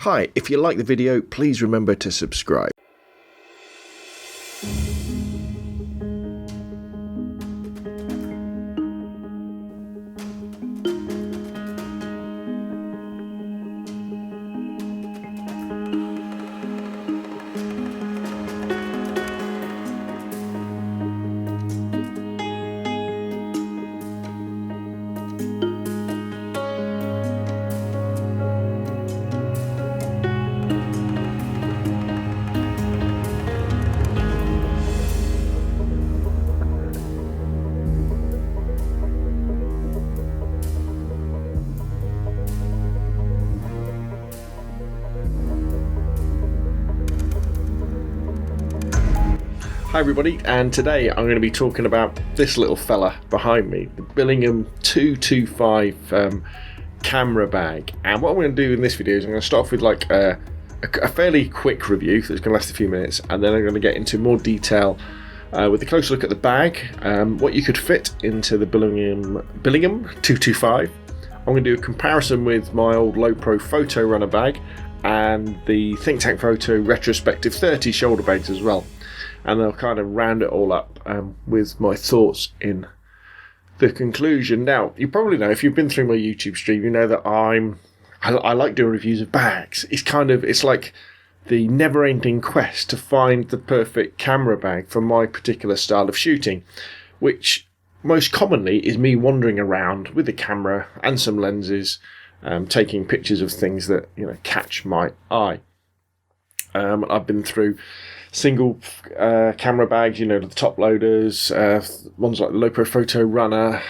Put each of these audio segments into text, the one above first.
Hi, if you like the video, please remember to subscribe. Hi everybody, and today I'm going to be talking about this little fella behind me, the Billingham 225 camera bag. And what I'm going to do in this video is I'm going to start off with like a fairly quick review that's going to last a few minutes, and then I'm going to get into more detail with a closer look at the bag, what you could fit into the Billingham 225. I'm going to do a comparison with my old Lowepro Photorunner bag and the ThinkTankPhoto Retrospective 30 shoulder bags as well. And I'll kind of round it all up with my thoughts in the conclusion. Now, you probably know, if you've been through my YouTube stream, you know that I like doing reviews of bags. It's like the never-ending quest to find the perfect camera bag for my particular style of shooting, which most commonly is me wandering around with a camera and some lenses, taking pictures of things that catch my eye. I've been through single camera bags, the top loaders, ones like the Lowepro Photorunner,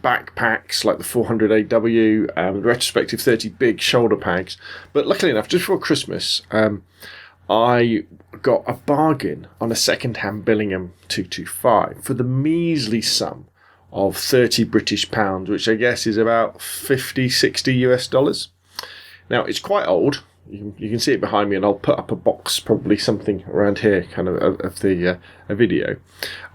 backpacks like the 400AW, the Retrospective 30 big shoulder bags. But luckily enough, just before Christmas, I got a bargain on a second-hand Billingham 225 for the measly sum of 30 British pounds, which I guess is about 50-60 US dollars. Now, it's quite old. You can see it behind me, and I'll put up a box, probably something around here, kind of the a video.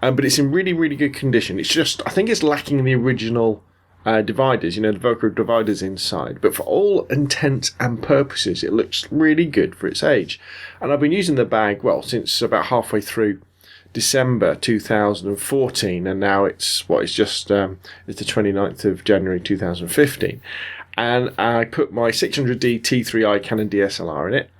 But it's in really, really good condition. It's just, I think it's lacking the original dividers, the Velcro dividers inside. But for all intents and purposes, it looks really good for its age. And I've been using the bag, well, since about halfway through December 2014, and now it's the 29th of January 2015. And I put my 600D T3i Canon DSLR in it,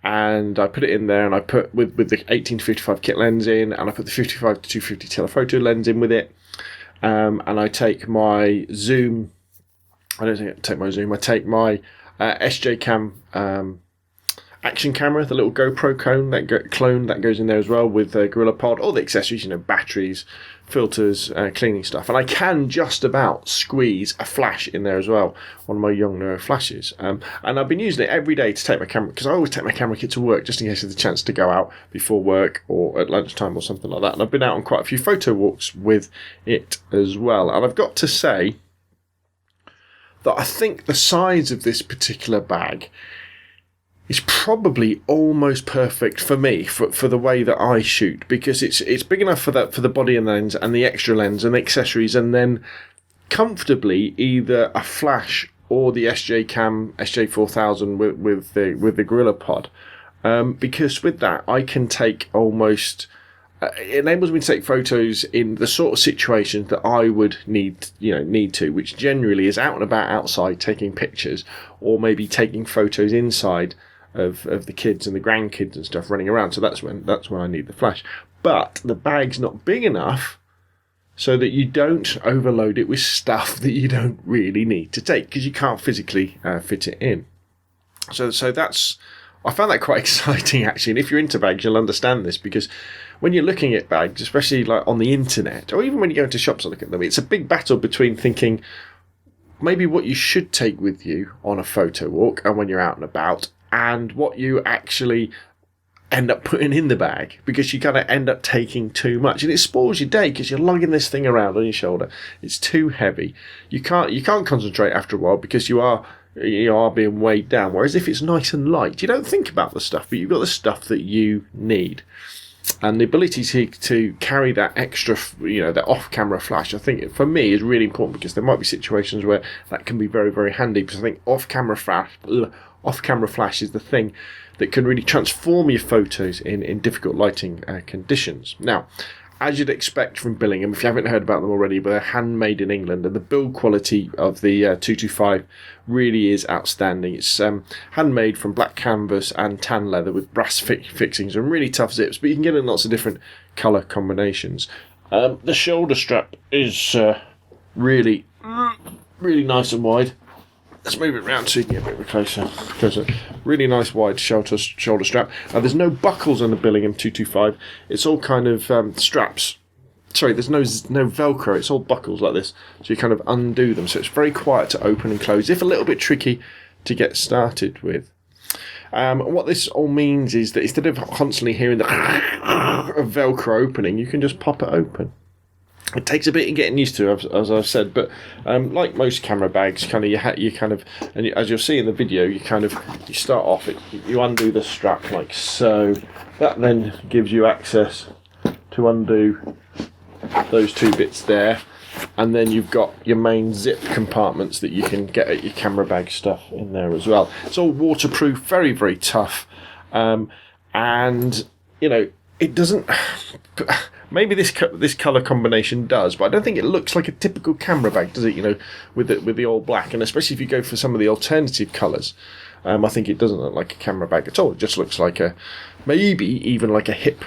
and I put it in there, and I put with the 18-55 kit lens in, and I put the 55-250 telephoto lens in with it, and I take my zoom. I don't think I take my zoom. I take my SJ Cam action camera, the little GoPro clone that goes in there as well, with Gorilla Pod, all the accessories, batteries, filters, cleaning stuff. And I can just about squeeze a flash in there as well, one of my Yongnuo flashes. And I've been using it every day to take my camera, because I always take my camera kit to work just in case there's a chance to go out before work or at lunchtime or something like that. And I've been out on quite a few photo walks with it as well. And I've got to say that I think the size of this particular bag is probably almost perfect for me, for the way that I shoot, because it's big enough for the body and lens and the extra lens and the accessories, and then comfortably either a flash or the SJ Cam SJ4000 with the Gorilla Pod, because with that I can take almost. It enables me to take photos in the sort of situations that I would need to, which generally is out and about outside taking pictures, or maybe taking photos inside of the kids and the grandkids and stuff running around. So that's when I need the flash. But the bag's not big enough so that you don't overload it with stuff that you don't really need to take, because you can't physically fit it in. So I found that quite exciting, actually. And if you're into bags, you'll understand this, because when you're looking at bags, especially like on the internet, or even when you go into shops and look at them, it's a big battle between thinking maybe what you should take with you on a photo walk and when you're out and about, and what you actually end up putting in the bag, because you kind of end up taking too much, and it spoils your day because you're lugging this thing around on your shoulder. It's too heavy. You can't concentrate after a while because you are being weighed down. Whereas if it's nice and light, you don't think about the stuff, but you've got the stuff that you need. And the ability to carry that extra, that off-camera flash, I think for me is really important, because there might be situations where that can be very, very handy. Because I think off-camera flash off-camera flash is the thing that can really transform your photos in difficult lighting conditions. Now, as you'd expect from Billingham, if you haven't heard about them already, but they're handmade in England, and the build quality of the 225 really is outstanding. It's handmade from black canvas and tan leather with brass fixings and really tough zips, but you can get it in lots of different colour combinations. The shoulder strap is really nice and wide. Let's move it around so you can get a bit closer. Really nice wide shoulder strap. There's no buckles on the Billingham 225. It's all kind of straps. Sorry, there's no Velcro. It's all buckles like this. So you kind of undo them. So it's very quiet to open and close, if a little bit tricky to get started with. What this all means is that instead of constantly hearing the Velcro opening, you can just pop it open. It takes a bit of getting used to, as I've said, but like most camera bags, kind of you kind of, and as you'll see in the video, you start off, you undo the strap like so. That then gives you access to undo those two bits there, and then you've got your main zip compartments that you can get at your camera bag stuff in there as well. It's all waterproof, very, very tough, and you know, it doesn't. Maybe this colour combination does, but I don't think it looks like a typical camera bag, does it? You know, with the all black, and especially if you go for some of the alternative colours, I think it doesn't look like a camera bag at all. It just looks like maybe even like a hip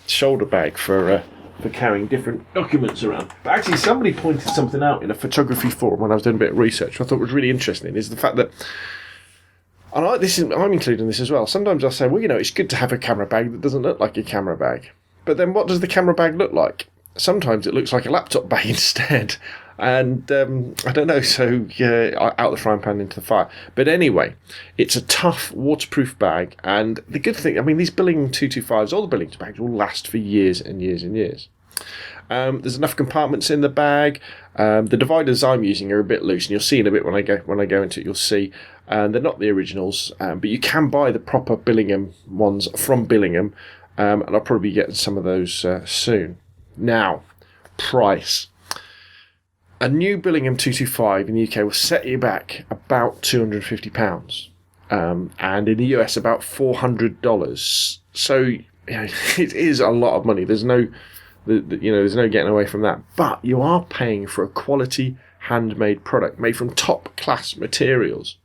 shoulder bag for carrying different documents around. But actually, somebody pointed something out in a photography forum when I was doing a bit of research. I thought was really interesting is the fact that. And I'm including this as well. Sometimes I'll say, well, you know, it's good to have a camera bag that doesn't look like a camera bag. But then what does the camera bag look like? Sometimes it looks like a laptop bag instead. And I don't know, so out the frying pan into the fire. But anyway, it's a tough, waterproof bag. And the good thing, I mean, these Billingham 225s, all the Billingham bags will last for years and years and years. There's enough compartments in the bag. The dividers I'm using are a bit loose, and you'll see in a bit when I go into it. You'll see they're not the originals, but you can buy the proper Billingham ones from Billingham, and I'll probably be getting some of those soon. Now, price. A new Billingham 225 in the UK will set you back about £250, and in the US about $400. So you know, it is a lot of money. There's no there's no getting away from that. But you are paying for a quality handmade product made from top class materials.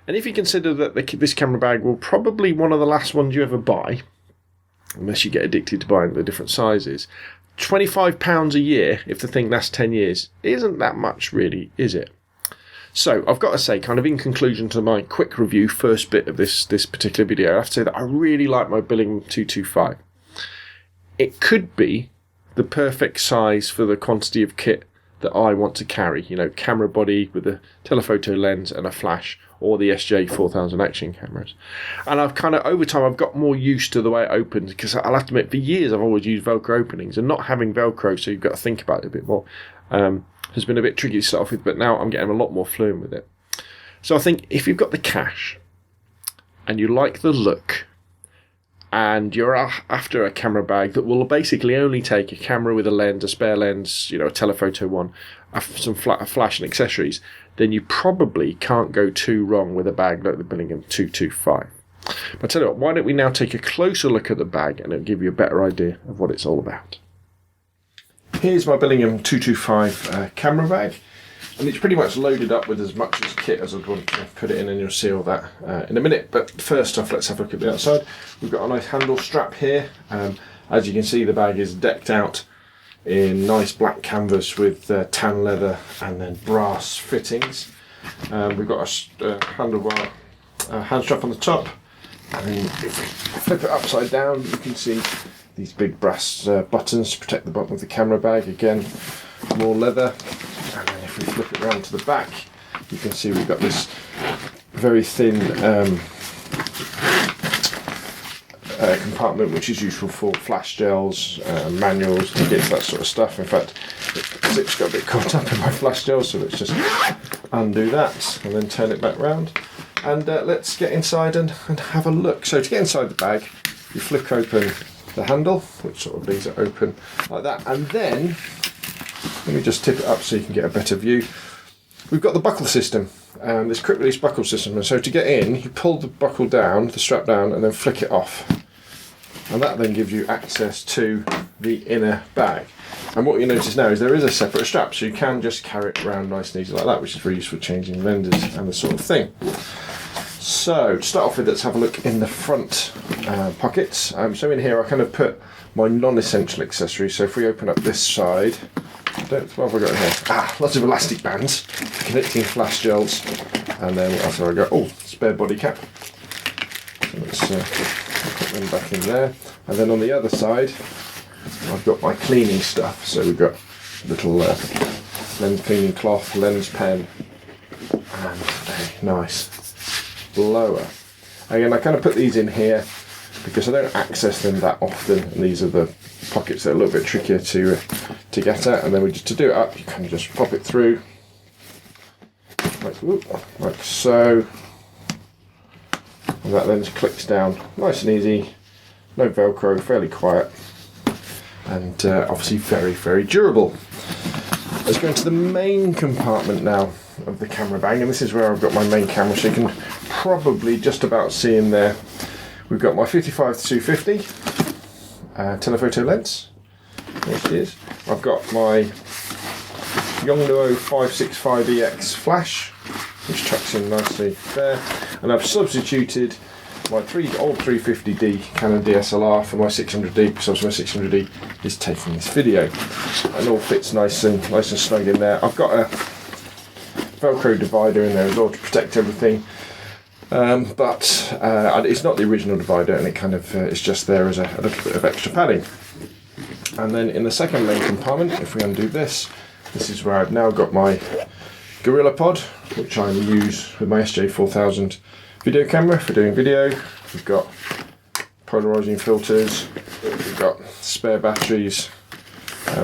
And if you consider that this camera bag will probably one of the last ones you ever buy, unless you get addicted to buying the different sizes, £25 a year if the thing lasts 10 years isn't that much really, is it? So I've got to say, kind of in conclusion to my quick review, first bit of this particular video, I have to say that I really like my Billingham 225. It could be the perfect size for the quantity of kit that I want to carry. You know, camera body with a telephoto lens and a flash, or the SJ4000 action cameras. And I've kind of, over time, I've got more used to the way it opens, because I'll have to admit, for years I've always used Velcro openings, and not having Velcro, so you've got to think about it a bit more, has been a bit tricky to start off with, but now I'm getting a lot more fluent with it. So I think if you've got the cash, and you like the look, and you're after a camera bag that will basically only take a camera with a lens, a spare lens, you know, a telephoto one, a flash and accessories, then you probably can't go too wrong with a bag like the Billingham 225. But I tell you what, why don't we now take a closer look at the bag, and it'll give you a better idea of what it's all about. Here's my Billingham 225 camera bag, and it's pretty much loaded up with as much as kit as I'd want to put it in, and you'll see all that in a minute. But first off, let's have a look at the outside. We've got a nice handle strap here. As you can see, the bag is decked out in nice black canvas with tan leather and then brass fittings. We've got a handlebar hand strap on the top, and then if we flip it upside down, you can see these big brass buttons to protect the bottom of the camera bag. Again, more leather. And then if we flip it around to the back, you can see we've got this very thin compartment, which is useful for flash gels, manuals, tickets, that sort of stuff. In fact, the zip's got a bit caught up in my flash gels, so let's just undo that and then turn it back round. And let's get inside and have a look. So to get inside the bag, you flick open the handle, which sort of leaves it open like that, and then let me just tip it up so you can get a better view. We've got the buckle system, this quick release buckle system, and so to get in you pull the buckle down, the strap down, and then flick it off, and that then gives you access to the inner bag. And what you notice now is there is a separate strap, so you can just carry it around nice and easy like that, which is very useful for changing lenses and the sort of thing. So to start off with, let's have a look in the front pockets. So in here I kind of put my non-essential accessories. So if we open up this side, what have I got in here? Lots of elastic bands, connecting flash gels, and then what else have I got? Oh, spare body cap. So let's put them back in there. And then on the other side, I've got my cleaning stuff. So we've got a little lens cleaning cloth, lens pen, and a nice blower. Again, I kind of put these in here because I don't access them that often, and these are the pockets that are a little bit trickier to get at. And then to do it up, you kind of just pop it through like so, and that then just clicks down nice and easy, no velcro, fairly quiet, and obviously very, very durable. Let's go into the main compartment now of the camera bag, and this is where I've got my main camera, so you can probably just about see in there. We've got my 55-250 telephoto lens. There it is. I've got my Yongnuo 565EX flash, which tucks in nicely there, and I've substituted my old 350D Canon DSLR for my 600D, because obviously my 600D is taking this video, and all fits nice and snug in there. I've got a Velcro divider in there as well to protect everything, but it's not the original divider, and it kind of it's just there as a little bit of extra padding. And then in the second main compartment, if we undo this, this is where I've now got my Gorilla Pod, which I use with my SJ4000 video camera for doing video. We've got polarizing filters, we've got spare batteries,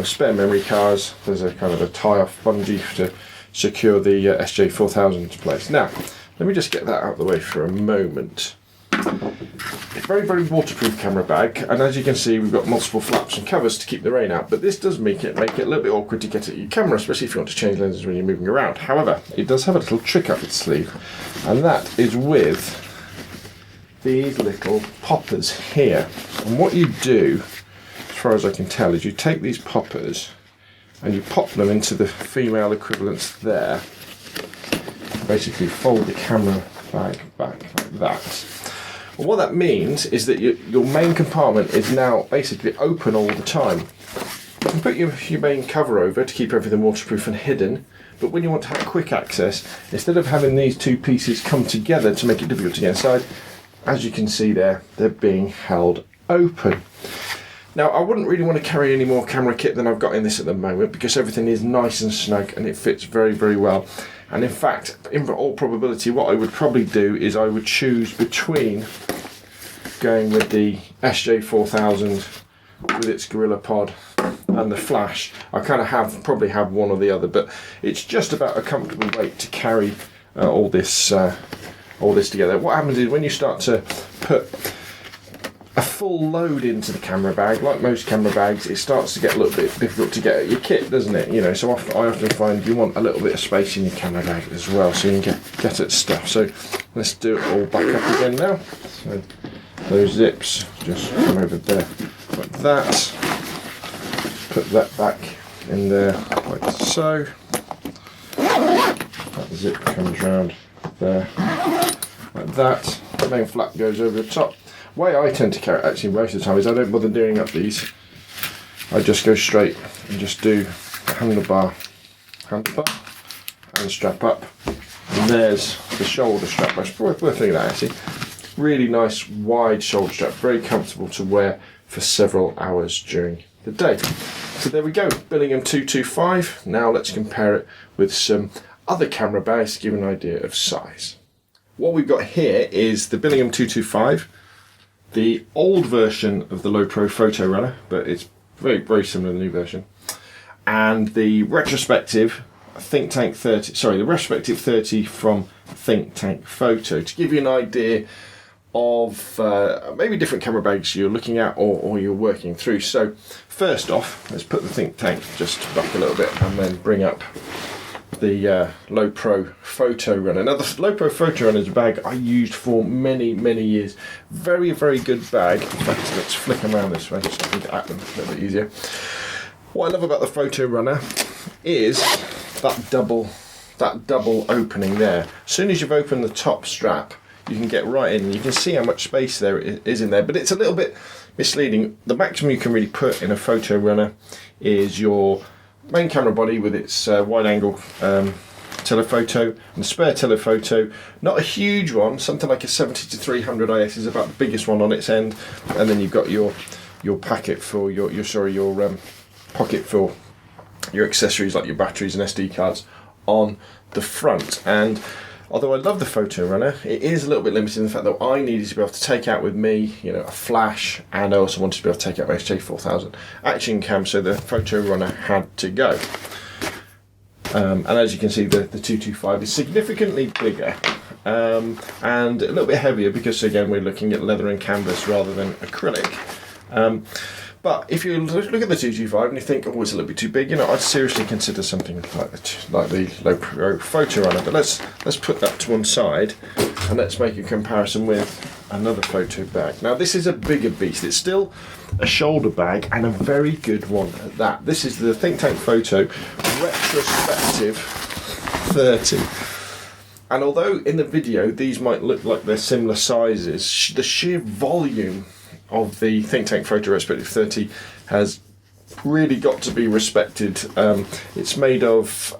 spare memory cards. There's a kind of a tie-off bungee to secure the SJ4000 into place. Now, let me just get that out of the way for a moment. It's a very, very waterproof camera bag, and as you can see, we've got multiple flaps and covers to keep the rain out, but this does make it a little bit awkward to get at your camera, especially if you want to change lenses when you're moving around. However, it does have a little trick up its sleeve, and that is with these little poppers here. And what you do, as far as I can tell, is you take these poppers and you pop them into the female equivalents there. Basically fold the camera bag back like that. And what that means is that your main compartment is now basically open all the time. You can put your main cover over to keep everything waterproof and hidden, but when you want to have quick access, instead of having these two pieces come together to make it difficult to get inside, as you can see there, they're being held open. Now, I wouldn't really want to carry any more camera kit than I've got in this at the moment, because everything is nice and snug and it fits very, very well. And in fact, in all probability, what I would probably do is I would choose between going with the SJ4000 with its Gorilla Pod and the flash. I kind of probably have one or the other, but it's just about a comfortable weight to carry all this together. What happens is when you start to put a full load into the camera bag, like most camera bags, it starts to get a little bit difficult to get at your kit, doesn't it? You know, so I often find you want a little bit of space in your camera bag as well, so you can get at stuff. So let's do it all back up again now. So those zips just come over there like that. Put that back in there like so. That zip comes round there like that. The main flap goes over the top. The way I tend to carry it actually most of the time is I don't bother doing up these. I just go straight and just do the handlebar and strap up. And there's the shoulder strap. It's worth looking at that actually. Really nice wide shoulder strap, very comfortable to wear for several hours during the day. So there we go, Billingham 225. Now let's compare it with some other camera bags to give an idea of size. What we've got here is the Billingham 225, the old version of the Lowepro Photorunner, but it's very, very similar to the new version, and the retrospective the retrospective 30 from ThinkTankPhoto, to give you an idea of maybe different camera bags you're looking at or you're working through. So first off, let's put the ThinkTank just back a little bit and then bring up the Lowepro Photorunner. Now the Lowepro Photorunner is a bag I used for many years. Very good bag. In fact, let's flick them around this way so I can get at them a little bit easier. What I love about the Photorunner is that double opening there. As soon as you've opened the top strap, you can get right in and you can see how much space there is in there, but it's a little bit misleading. The maximum you can really put in a Photorunner is your main camera body with its wide angle telephoto and spare telephoto. Not a huge one, something like a 70-300 IS is about the biggest one on its end, and then you've got your packet for your pocket for your accessories like your batteries and SD cards on the front. And although I love the Photorunner, it is a little bit limited in the fact that I needed to be able to take out with me, a flash, and I also wanted to be able to take out my SJ4000 action cam, so the Photorunner had to go. And as you can see, the 225 is significantly bigger and a little bit heavier because, again, we're looking at leather and canvas rather than acrylic. But if you look at the 225 and you think, oh, it's a little bit too big, I'd seriously consider something like the Lowepro Photorunner. But let's put that to one side and let's make a comparison with another photo bag. Now this is a bigger beast. It's still a shoulder bag and a very good one at that. This is the ThinkTankPhoto Retrospective 30. And although in the video these might look like they're similar sizes, the sheer volume of the ThinkTankPhoto Retrospective 30 has really got to be respected. It's made of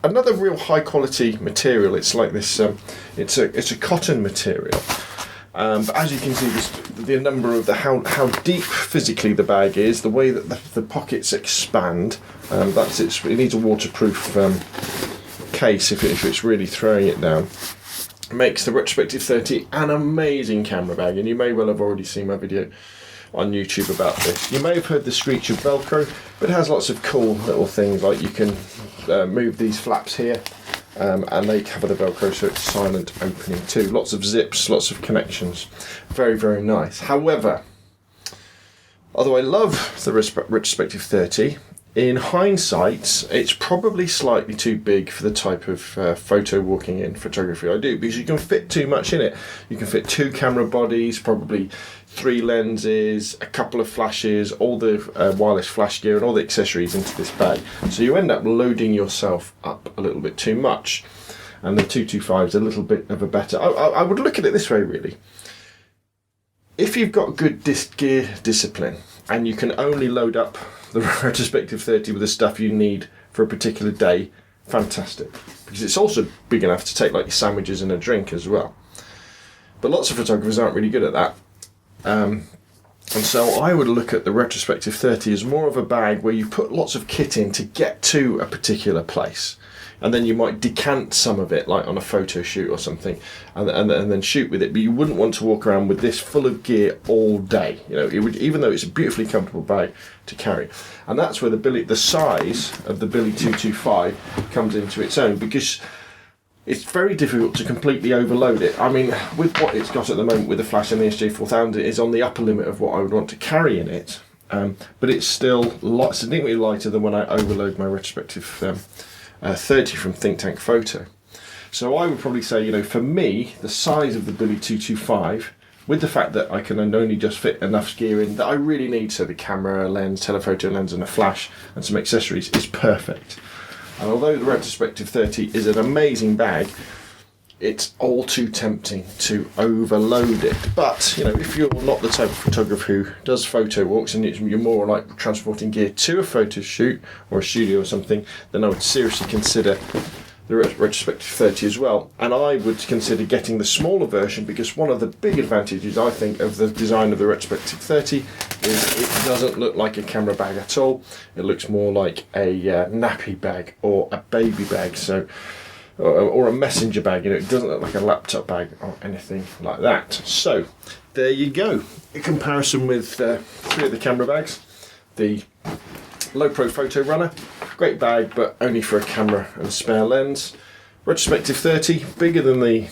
another real high quality material. It's like this, it's a cotton material. But as you can see, the number of how deep physically the bag is, the way that the pockets expand, it needs a waterproof case if it's really throwing it down. Makes the Retrospective 30 an amazing camera bag, and you may well have already seen my video on YouTube about this. You may have heard the screech of Velcro, but it has lots of cool little things, like you can move these flaps here and they cover the Velcro so it's silent opening too. Lots of zips, lots of connections. Very nice. However, although I love the Retrospective 30, in hindsight, it's probably slightly too big for the type of photo walking in photography I do, because you can fit too much in it. You can fit 2 camera bodies, probably 3 lenses, a couple of flashes, all the wireless flash gear and all the accessories into this bag. So you end up loading yourself up a little bit too much. And the 225 is a little bit of a better... I would look at it this way, really. If you've got good gear discipline and you can only load up the Retrospective 30 with the stuff you need for a particular day, fantastic, because it's also big enough to take like your sandwiches and a drink as well. But lots of photographers aren't really good at that, and so I would look at the Retrospective 30 as more of a bag where you put lots of kit in to get to a particular place, and then you might decant some of it, like on a photo shoot or something, and then shoot with it. But you wouldn't want to walk around with this full of gear all day. It would, even though it's a beautifully comfortable bag to carry. And that's where the size of the Billy 225 comes into its own, because it's very difficult to completely overload it. I mean, with what it's got at the moment with the flash and the SJ4000, it is on the upper limit of what I would want to carry in it. But it's still significantly lighter than when I overload my Retrospective 30 from ThinkTankPhoto. So I would probably say, for me, the size of the Billy 225, with the fact that I can only just fit enough gear in that I really need, so the camera, lens, telephoto lens and a flash and some accessories, is perfect. And although the Retrospective 30 is an amazing bag, it's all too tempting to overload it. But if you're not the type of photographer who does photo walks and you're more like transporting gear to a photo shoot or a studio or something, then I would seriously consider the Retrospective 30 as well. And I would consider getting the smaller version, because one of the big advantages I think of the design of the Retrospective 30 is it doesn't look like a camera bag at all. It looks more like a nappy bag or a baby bag, or a messenger bag. It doesn't look like a laptop bag or anything like that. So there you go, a comparison with 3 of the camera bags. The Lowepro Photorunner, great bag but only for a camera and a spare lens. Retrospective 30, bigger than the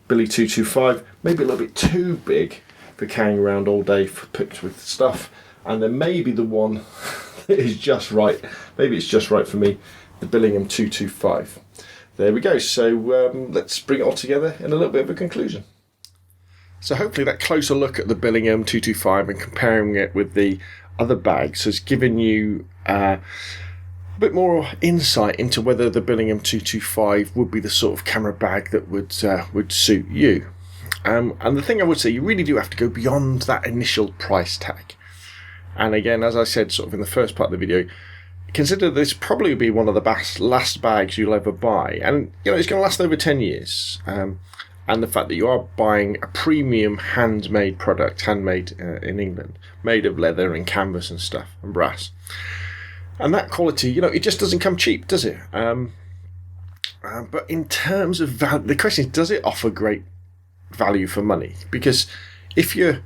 Billy 225, maybe a little bit too big for carrying around all day for pics with stuff. And then maybe the one that is just right, maybe it's just right for me, the Billingham 225. There we go. So let's bring it all together in a little bit of a conclusion. So hopefully that closer look at the Billingham 225 and comparing it with the other bags has given you a bit more insight into whether the Billingham 225 would be the sort of camera bag that would suit you. And the thing I would say, you really do have to go beyond that initial price tag. And again, as I said sort of in the first part of the video, consider this probably be one of the last bags you'll ever buy. And it's going to last over 10 years. And the fact that you are buying a premium handmade product, handmade in England, made of leather and canvas and stuff and brass. And that quality, it just doesn't come cheap, does it? But in terms of value, the question is, does it offer great value for money? Because if you're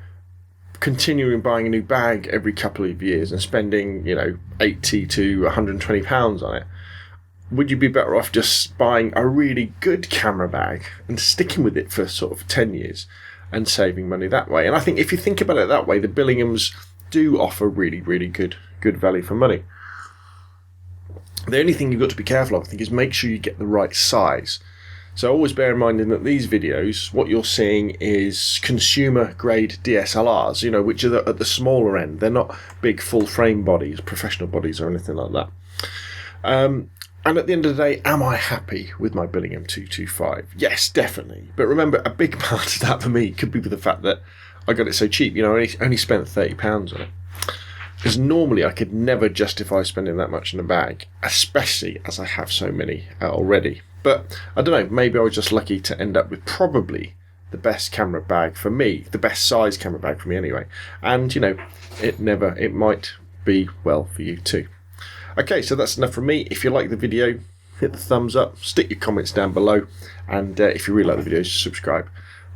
continuing buying a new bag every couple of years and spending, £80 to £120 on it, would you be better off just buying a really good camera bag and sticking with it for sort of 10 years and saving money that way? And I think if you think about it that way, the Billinghams do offer really, really good value for money. The only thing you've got to be careful of, I think, is make sure you get the right size. So always bear in mind in that these videos, what you're seeing is consumer grade DSLRs, which are at the smaller end. They're not big full frame bodies, professional bodies or anything like that. And at the end of the day, am I happy with my Billingham 225? Yes, definitely. But remember, a big part of that for me could be with the fact that I got it so cheap. I only spent £30 on it. Because normally I could never justify spending that much on a bag, especially as I have so many already. But I don't know, maybe I was just lucky to end up with probably the best camera bag for me, the best size camera bag for me anyway. And, it might be well for you too. Okay, so that's enough from me. If you like the video, hit the thumbs up, stick your comments down below, and if you really like the video, subscribe.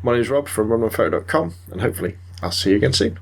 My name is Rob from runmanphoto.com, and hopefully I'll see you again soon.